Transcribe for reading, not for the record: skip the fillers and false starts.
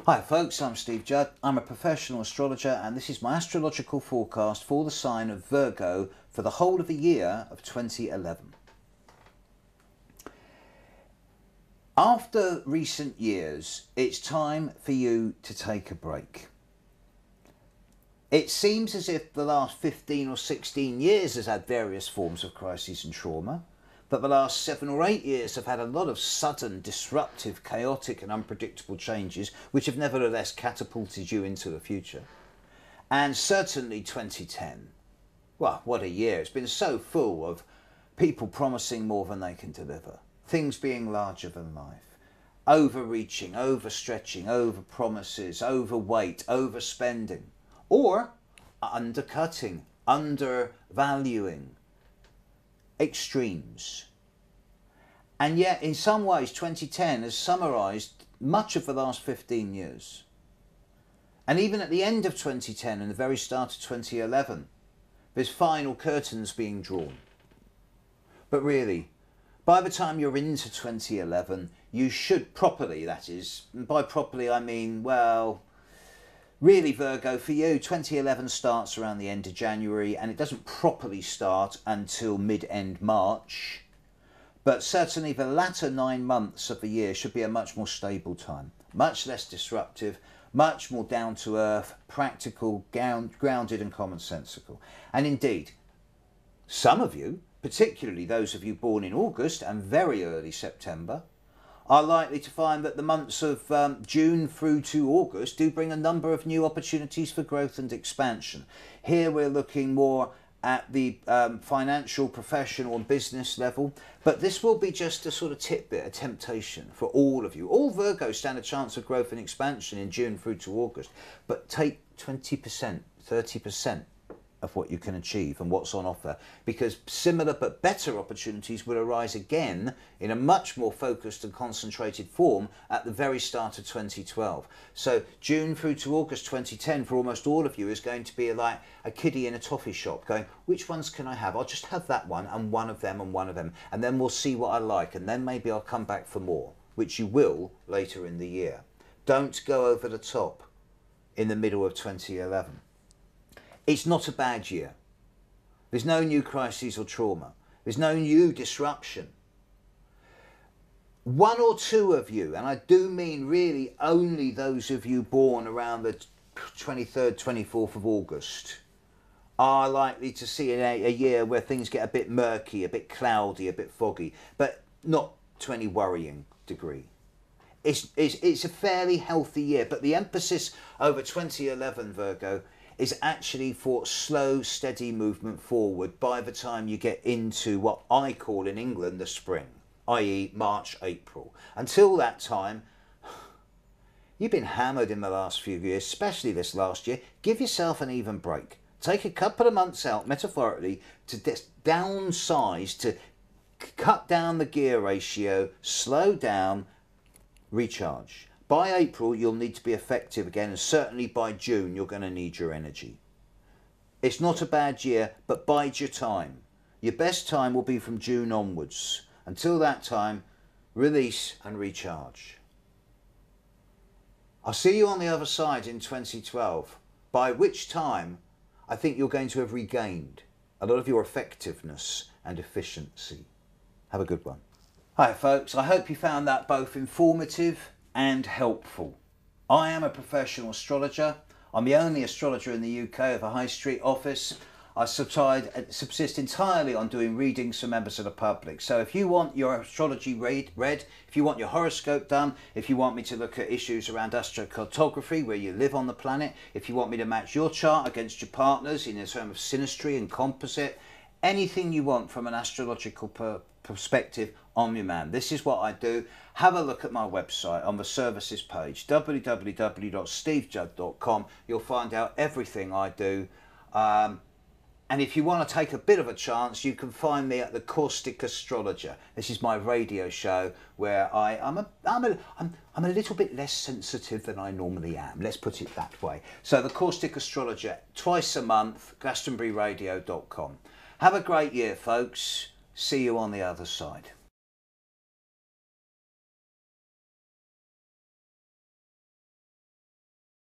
Hi folks, I'm Steve Judd. I'm a professional astrologer and this is my astrological forecast for the sign of Virgo for the whole of the year of 2011. After recent years, it's time for you to take a break. It seems as if the last 15 or 16 years has had various forms of crises and trauma, but the last 7 or 8 years have had a lot of sudden, disruptive, chaotic and unpredictable changes which have nevertheless catapulted you into the future. And certainly 2010, well, what a year. It's been so full of people promising more than they can deliver, things being larger than life, overreaching, overstretching, over-promises, overweight, overspending, or undercutting, undervaluing, extremes. And yet in some ways 2010 has summarised much of the last 15 years. And even at the end of 2010 and the very start of 2011, there's final curtains being drawn. But really, by the time you're into 2011, you should properly, that is, and by properly I mean, well, really Virgo, for you 2011 starts around the end of January and it doesn't properly start until mid-end March. But certainly the latter 9 months of the year should be a much more stable time, much less disruptive, much more down to earth, practical, grounded and commonsensical. And indeed, some of you, particularly those of you born in August and very early September, are likely to find that the months of June through to August do bring a number of new opportunities for growth and expansion. Here we're looking more at the financial, professional and business level, but this will be just a sort of tidbit, a temptation for all of you. All Virgos stand a chance of growth and expansion in June through to August, but take 20%, 30% of what you can achieve and what's on offer, because similar but better opportunities will arise again in a much more focused and concentrated form at the very start of 2012. So June through to August 2010 for almost all of you is going to be like a kiddie in a toffee shop going, which ones can I have? I'll just have that one and one of them and one of them, and then we'll see what I like, and then maybe I'll come back for more, which you will later in the year. Don't go over the top in the middle of 2011. It's not a bad year. There's no new crises or trauma. There's no new disruption. One or two of you, and I do mean really only those of you born around the 23rd, 24th of August, are likely to see a year where things get a bit murky, a bit cloudy, a bit foggy, but not to any worrying degree. It's a fairly healthy year, but the emphasis over 2011, Virgo, is actually for slow, steady movement forward by the time you get into what I call in England the spring, i.e. March, April. Until that time, you've been hammered in the last few years, especially this last year. Give yourself an even break. Take a couple of months out, metaphorically, to downsize, to cut down the gear ratio, slow down, recharge. By April, you'll need to be effective again, and certainly by June, you're going to need your energy. It's not a bad year, but bide your time. Your best time will be from June onwards. Until that time, release and recharge. I'll see you on the other side in 2012, by which time I think you're going to have regained a lot of your effectiveness and efficiency. Have a good one. Hi folks, I hope you found that both informative and helpful. I am a professional astrologer. I'm the only astrologer in the UK of a high street office. I subsist entirely on doing readings for members of the public. So if you want your astrology read, if you want your horoscope done, if you want me to look at issues around astrocartography, where you live on the planet, if you want me to match your chart against your partners in terms of synastry and composite, anything you want from an astrological perspective, I'm your man. This is what I do. Have a look at my website on the services page, www.stevejudd.com. You'll find out everything I do. And if you want to take a bit of a chance, you can find me at the Caustic Astrologer. This is my radio show where I'm a little bit less sensitive than I normally am. Let's put it that way. So the Caustic Astrologer, twice a month, glastonburyradio.com. Have a great year, folks. See you on the other side.